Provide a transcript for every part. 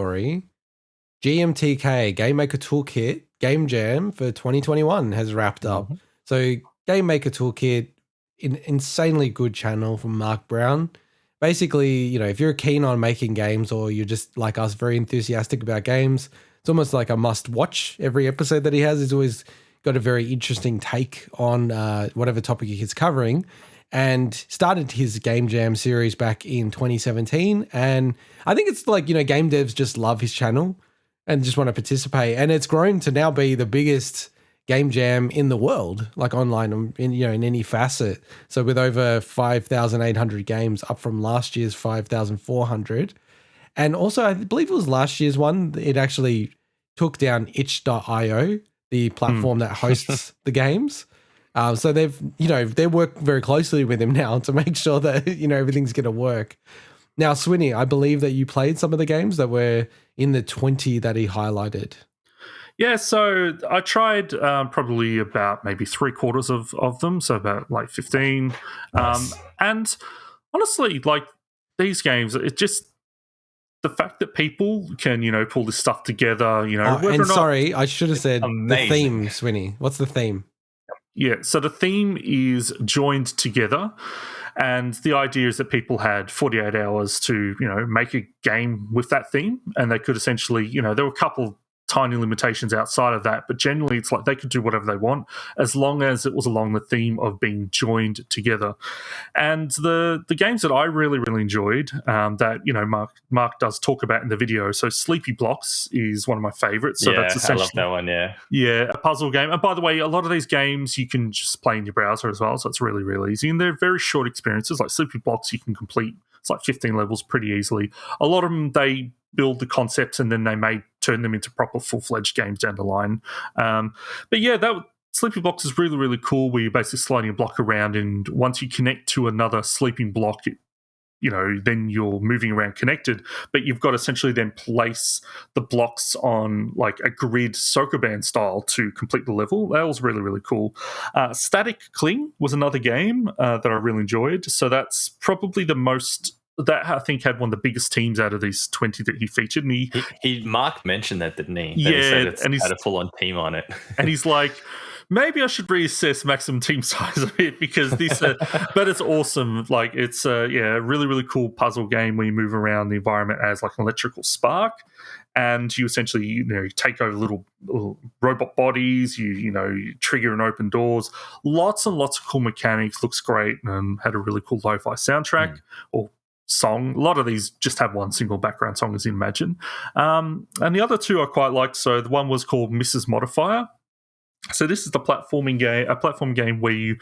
story. GMTK Game Maker Toolkit Game Jam for 2021 has wrapped up. Mm-hmm. So Game Maker Toolkit, insanely good channel from Mark Brown. Basically, if you're keen on making games or you're just like us, very enthusiastic about games, it's almost like a must watch. Every episode that he has is always got a very interesting take on whatever topic he's covering, and started his Game Jam series back in 2017. And I think it's like, game devs just love his channel and just want to participate. And it's grown to now be the biggest game jam in the world, like online, in any facet. So with over 5,800 games, up from last year's 5,400. And also, I believe it was last year's one, it actually took down itch.io, the platform that hosts the games. So they work very closely with him now to make sure that, everything's going to work. Now, Swinny, I believe that you played some of the games that were in the 20 that he highlighted. Yeah, so I tried probably about maybe 3/4 of them, so about like 15. Nice. And honestly, like these games, it just the fact that people can, pull this stuff together, sorry, I should have said amazing. The theme, Swinny. What's the theme? Yeah, so the theme is joined together. And the idea is that people had 48 hours to, make a game with that theme. And they could essentially, there were a couple tiny limitations outside of that, but generally it's like they could do whatever they want as long as it was along the theme of being joined together. And the games that I really, really enjoyed that, Mark does talk about in the video. So Sleepy Blocks is one of my favorites. So that's essentially, I love that one, yeah. Yeah, a puzzle game. And by the way, a lot of these games you can just play in your browser as well, so it's really, really easy. And they're very short experiences. Like Sleepy Blocks, you can complete, it's like 15 levels pretty easily. A lot of them, they build the concepts and then they may turn them into proper full-fledged games down the line. But yeah, Sleepy Blocks is really, really cool, where you're basically sliding a block around, and once you connect to another sleeping block, then you're moving around connected, but you've got to essentially then place the blocks on like a grid Sokoban style to complete the level. That was really, really cool. Static Cling was another game that I really enjoyed. So that's probably the most, that I think had one of the biggest teams out of these 20 that he featured. And he Mark mentioned that, didn't he? Yeah. He said it's had a full-on team on it. And he's like, maybe I should reassess maximum team size a bit, because but it's awesome. Like it's a really, really cool puzzle game where you move around the environment as like an electrical spark, and you essentially, you take over little robot bodies, you trigger and open doors. Lots and lots of cool mechanics, looks great, and had a really cool lo-fi soundtrack or song. A lot of these just have one single background song, as you imagine. And the other two I quite liked. So the one was called Mrs. Modifier. So this is a platform game where you've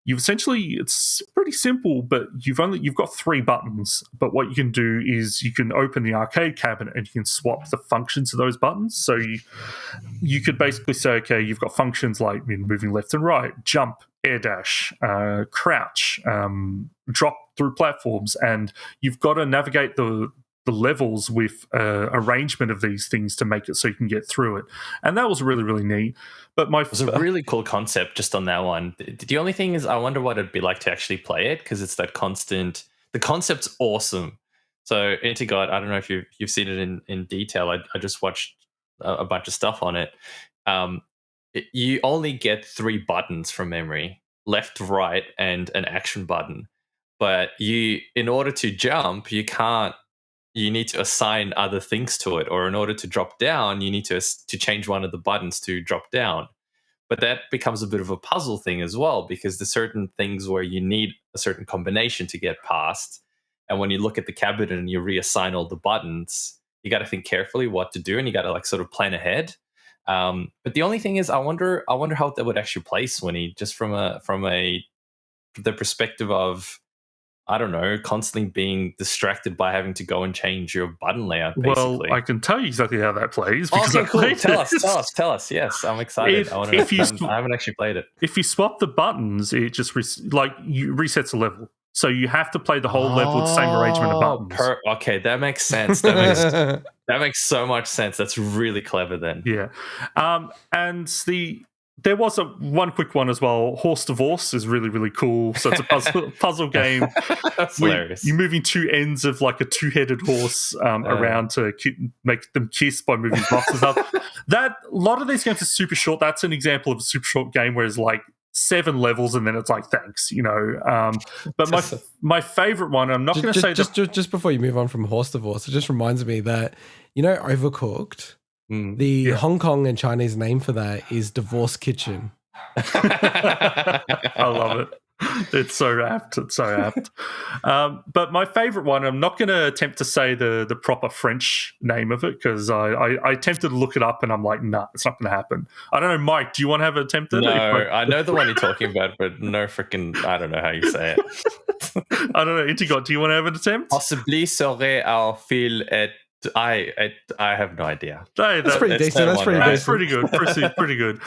essentially, it's pretty simple, but you've got 3 buttons. But what you can do is you can open the arcade cabinet and you can swap the functions of those buttons. So you could basically say, okay, you've got functions like moving left and right, jump, air dash, crouch, drop through platforms, and you've got to navigate the levels with arrangement of these things to make it so you can get through it. And that was really, really neat. But it was a really cool concept just on that one. The only thing is, I wonder what it'd be like to actually play it, because it's that constant. The concept's awesome. So, Into God, I don't know if you've seen it in detail. I just watched a bunch of stuff on it. You only get 3 buttons from memory: left, right, and an action button. But in order to jump, you need to assign other things to it, or in order to drop down, you need to change one of the buttons to drop down. But that becomes a bit of a puzzle thing as well, because there's certain things where you need a certain combination to get past. And when you look at the cabinet and you reassign all the buttons, you got to think carefully what to do, and you got to like sort of plan ahead. But the only thing is, I wonder how that would actually play, Swinny, just from the perspective of, I don't know, constantly being distracted by having to go and change your button layout, basically. Well, I can tell you exactly how that plays. Okay, cool. Tell us. Yes, I'm excited. I haven't actually played it. If you swap the buttons, it just resets the level. So you have to play the whole level with the same arrangement of buttons. Okay, that makes sense. That makes so much sense. That's really clever then. Yeah. And There was one quick one as well. Horse Divorce is really, really cool. So it's a puzzle game. That's hilarious. You're moving two ends of like a two-headed horse around to make them kiss by moving boxes up. A lot of these games are super short. That's an example of a super short game where it's like 7 levels and then it's like thanks, But my favorite one, I'm not going to say just before you move on from Horse Divorce, it just reminds me that Overcooked. The Hong Kong and Chinese name for that is Divorce Kitchen. I love it. It's so apt. But my favorite one, I'm not going to attempt to say the proper French name of it because I attempted to look it up and I'm like, nah, it's not going to happen. I don't know, Mike, do you want to have an attempt at it? No, I know the one you're talking about, but no freaking, I don't know how you say it. I don't know, Intigot, do you want to have an attempt? Possibly serait au fil et I have no idea. That's pretty decent. That's pretty good. Pretty good.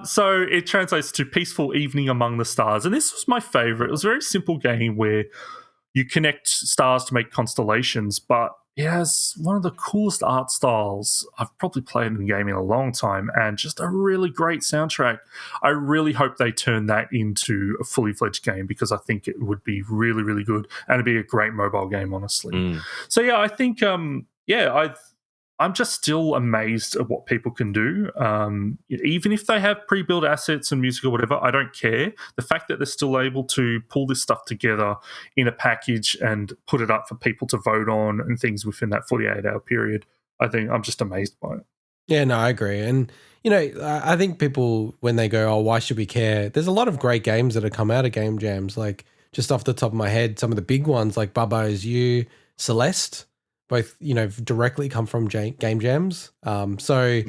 So it translates to Peaceful Evening Among the Stars. And this was my favorite. It was a very simple game where you connect stars to make constellations, but it has one of the coolest art styles I've probably played in a game in a long time and just a really great soundtrack. I really hope they turn that into a fully fledged game because I think it would be really, really good and it'd be a great mobile game, honestly. So yeah, I think I'm just still amazed at what people can do. Even if they have pre-built assets and music or whatever, I don't care. The fact that they're still able to pull this stuff together in a package and put it up for people to vote on and things within that 48-hour period, I think I'm just amazed by it. Yeah, no, I agree. And, I think people, when they go, oh, why should we care? There's a lot of great games that have come out of Game Jams. Like, just off the top of my head, some of the big ones like Bubba Is You, Celeste, both, directly come from Game Jams. So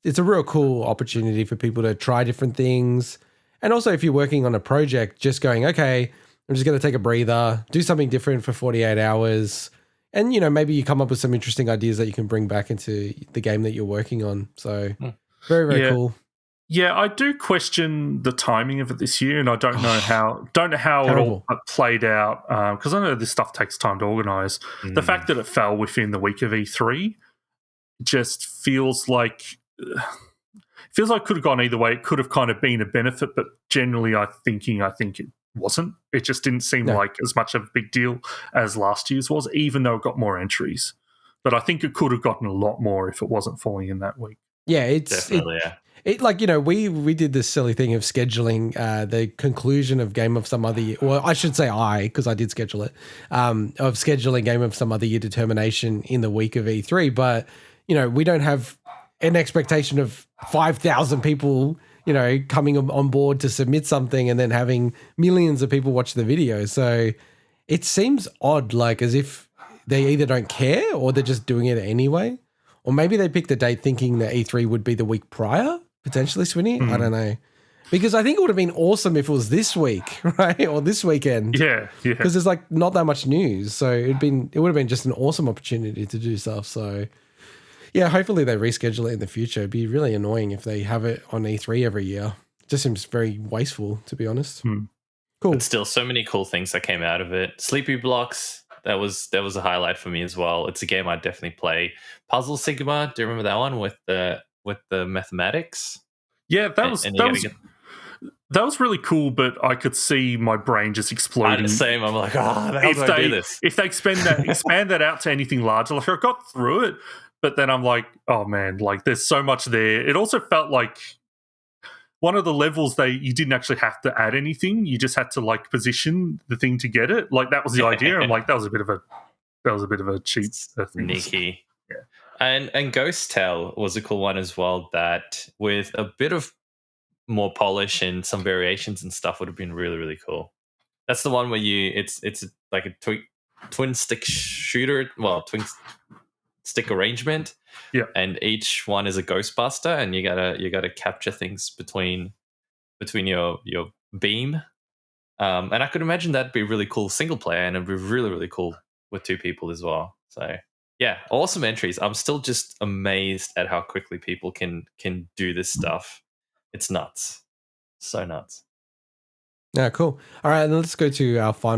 it's a real cool opportunity for people to try different things. And also if you're working on a project, just going, okay, I'm just going to take a breather, do something different for 48 hours. And, maybe you come up with some interesting ideas that you can bring back into the game that you're working on. So very, very cool. Yeah, I do question the timing of it this year, and I don't know how it all played out because I know this stuff takes time to organise. The fact that it fell within the week of E3 just feels like it could have gone either way. It could have kind of been a benefit, but generally, I think it wasn't. It just didn't seem like as much of a big deal as last year's was, even though it got more entries. But I think it could have gotten a lot more if it wasn't falling in that week. Yeah, it's definitely. We did this silly thing of scheduling the conclusion of Game of Some Other Year. Well, I should say because I did schedule it, of scheduling Game of Some Other Year determination in the week of E3. But, we don't have an expectation of 5,000 people, coming on board to submit something and then having millions of people watch the video. So it seems odd, like as if they either don't care or they're just doing it anyway. Or maybe they picked the date thinking that E3 would be the week prior, potentially, Swinny. I don't know. Because I think it would have been awesome if it was this week, right? Or this weekend. Yeah. Because there's like not that much news. So it would have been just an awesome opportunity to do stuff. So yeah, hopefully they reschedule it in the future. It'd be really annoying if they have it on E3 every year. It just seems very wasteful, to be honest. Cool. But still, so many cool things that came out of it. Sleepy Blocks. That was a highlight for me as well. It's a game I'd definitely play. Puzzle Sigma, do you remember that one with the mathematics? Yeah, that was really cool, but I could see my brain just exploding. The same. I'm like, how do I do this? If they expand that out to anything larger, like I got through it, but then I'm like, oh man, like there's so much there. It also felt like one of the levels you didn't actually have to add anything. You just had to like position the thing to get it. Like that was the idea. I'm like, that was a bit of a cheap thing. Sneaky. Yeah. And Ghost Tale was a cool one as well. That with a bit of more polish and some variations and stuff would have been really, really cool. That's the one where it's like a twin stick shooter. Well, twin stick arrangement. Yeah, and each one is a Ghostbuster, and you gotta capture things between your beam. And I could imagine that'd be really cool single player, and it'd be really, really cool with 2 people as well. So yeah, awesome entries. I'm still just amazed at how quickly people can do this stuff. It's nuts, so nuts. Yeah, cool. All right, let's go to our final